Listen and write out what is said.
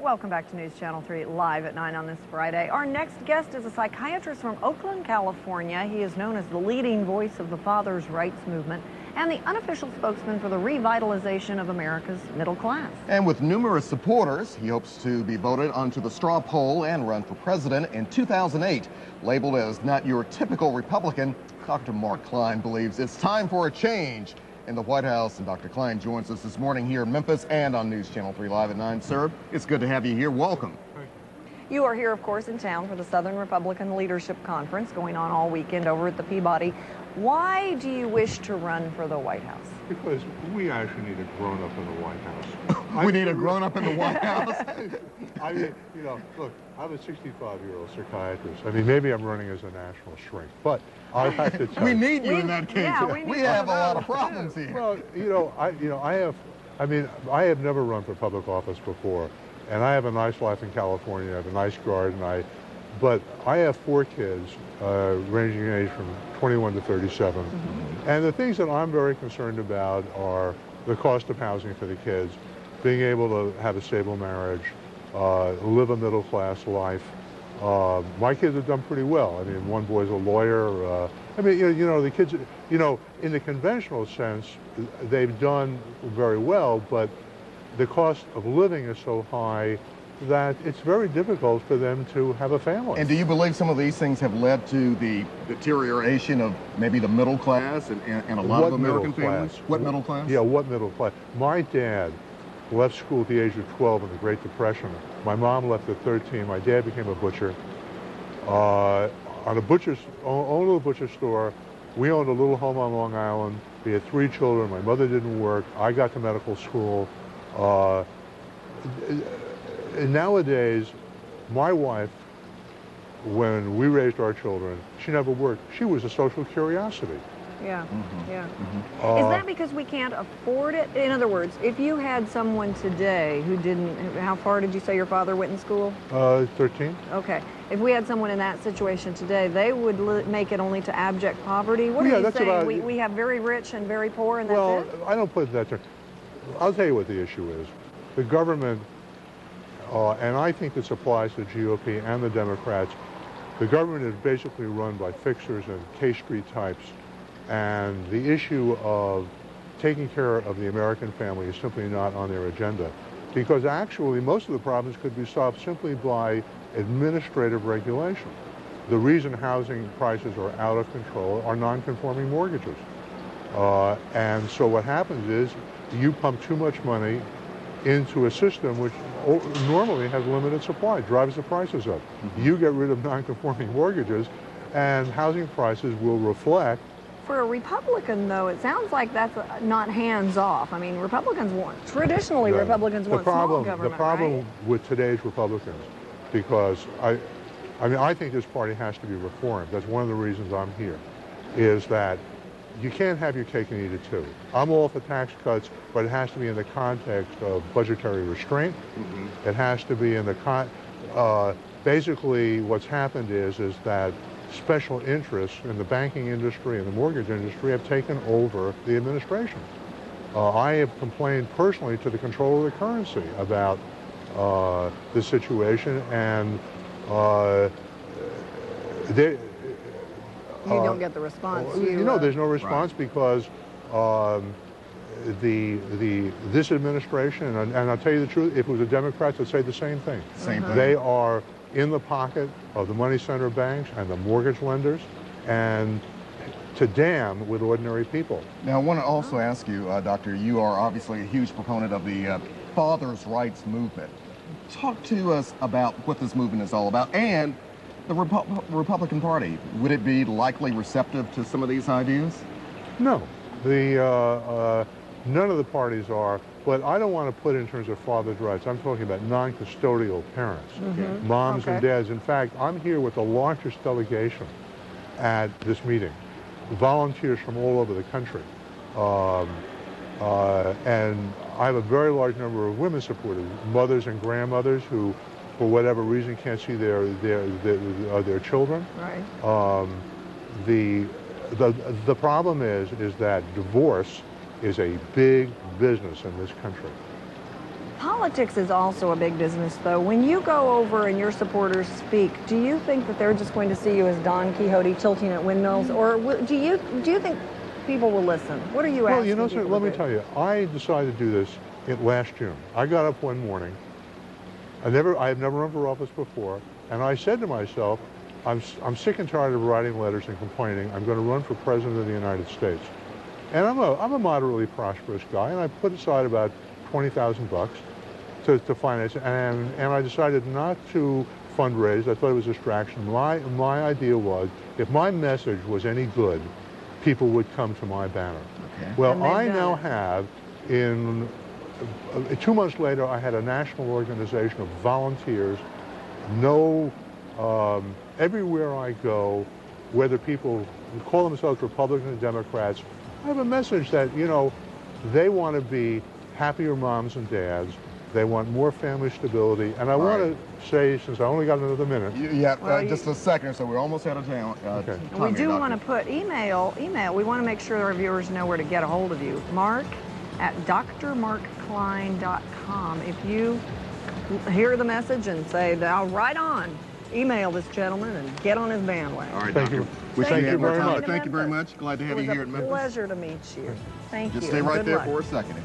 Welcome back to News Channel 3 live at 9 on this Friday. Our next guest is a psychiatrist from Oakland, California. He is known as the leading voice of the fathers' rights movement and the unofficial spokesman for the revitalization of America's middle class. And with numerous supporters, he hopes to be voted onto the straw poll and run for president in 2008. Labeled as not your typical Republican, Dr. Mark Klein believes it's time for a change in the White House. And Dr. Klein joins us this morning here in Memphis and on News Channel 3 Live at 9. Sir, it's good to have you here. Welcome. You are here, of course, in town for the Southern Republican Leadership Conference going on all weekend over at the Peabody. Why do you wish to run for the White House? Because we actually need a grown-up in the White House. We need a grown-up in the White House? I mean, you know, look, I'm a 65-year-old psychiatrist. I mean, maybe I'm running as a national shrink, but I have to tell you. We need you in that case. Yeah, we have a lot of problems here. Well, I have never run for public office before, and I have a nice life in California. I have a nice garden. But I have 4 kids, ranging in age from 21 to 37. Mm-hmm. And the things that I'm very concerned about are the cost of housing for the kids, being able to have a stable marriage, live a middle-class life. My kids have done pretty well. I mean, one boy's a lawyer. I mean, you know, the kids, you know, in the conventional sense, they've done very well, but the cost of living is so high that it's very difficult for them to have a family. And do you believe some of these things have led to the deterioration of maybe the middle class and a lot of American families? What middle class? Yeah, what middle class? My dad left school at the age of 12 in the Great Depression. My mom left at 13. My dad became a butcher. Owned a butcher store. We owned a little home on Long Island. We had 3 children. My mother didn't work. I got to medical school. And nowadays, my wife, when we raised our children, she never worked. She was a social curiosity. Yeah, mm-hmm. yeah. Mm-hmm. Is that because we can't afford it? In other words, if you had someone today who didn't, how far did you say your father went in school? 13. Okay. If we had someone in that situation today, they would make it only to abject poverty. What are you saying? We have very rich and very poor, and that's it? Well, I don't put it that way. I'll tell you what the issue is. The government, and I think this applies to the GOP and the Democrats, the government is basically run by fixers and K Street types, and the issue of taking care of the American family is simply not on their agenda, because actually most of the problems could be solved simply by administrative regulation. The reason housing prices are out of control are non-conforming mortgages. And so what happens is you pump too much money into a system which normally has limited supply, drives the prices up. Mm-hmm. You get rid of non-conforming mortgages, and housing prices will reflect. For a Republican, though, it sounds like that's not hands-off. I mean, Republicans want small government, The problem right? with today's Republicans, because I think this party has to be reformed. That's one of the reasons I'm here, is that you can't have your cake and eat it too. I'm all for tax cuts, but it has to be in the context of budgetary restraint. Mm-hmm. It has to be in the basically what's happened is that special interests in the banking industry and the mortgage industry have taken over the administration. I have complained personally to the control of the currency about this situation, and you don't get the response. There's no response, right, because this administration, and I'll tell you the truth, if it was a Democrat, they'd say the same thing. Same thing. They are in the pocket of the money center banks and the mortgage lenders, and to damn with ordinary people. Now, I want to also ask you, Doctor, you are obviously a huge proponent of the fathers' rights movement. Talk to us about what this movement is all about, and the Republican Party. Would it be likely receptive to some of these ideas? No. None of the parties are, but I don't want to put it in terms of fathers' rights. I'm talking about non-custodial parents, mm-hmm, moms and dads. In fact, I'm here with the largest delegation at this meeting, volunteers from all over the country. And I have a very large number of women supporters, mothers and grandmothers who, for whatever reason, can't see their children. Right. The problem is that divorce is a big business in this country. Politics is also a big business, though. When you go over and your supporters speak, do you think that they're just going to see you as Don Quixote tilting at windmills, or do you think people will listen? What are you asking? Well, you know, sir, let me do? tell you, I decided to do this last June. I got up one morning. I have never run for office before, and I said to myself, I'm sick and tired of writing letters and complaining. I'm going to run for president of the United States. And I'm a moderately prosperous guy, and I put aside about $20,000 to finance it, and I decided not to fundraise. I thought it was a distraction. My idea was, if my message was any good, people would come to my banner. Okay. Well, I now have, 2 months later, I had a national organization of volunteers. Everywhere I go, whether people call themselves Republicans or Democrats, I have a message that, you know, they want to be happier moms and dads. They want more family stability. And I want to say, since I only got another minute. Just a second, so we're almost out of town. Okay. And we do want to put email. We want to make sure our viewers know where to get a hold of you. Mark at drmarkklein.com. If you hear the message and say, "I'll right on," email this gentleman and get on his bandwagon. All right, Thank you. Thank you very much. Thank you very much. Glad to have you here at It was Memphis. a pleasure to meet you. Thank you. Just stay right Good there luck. for a second.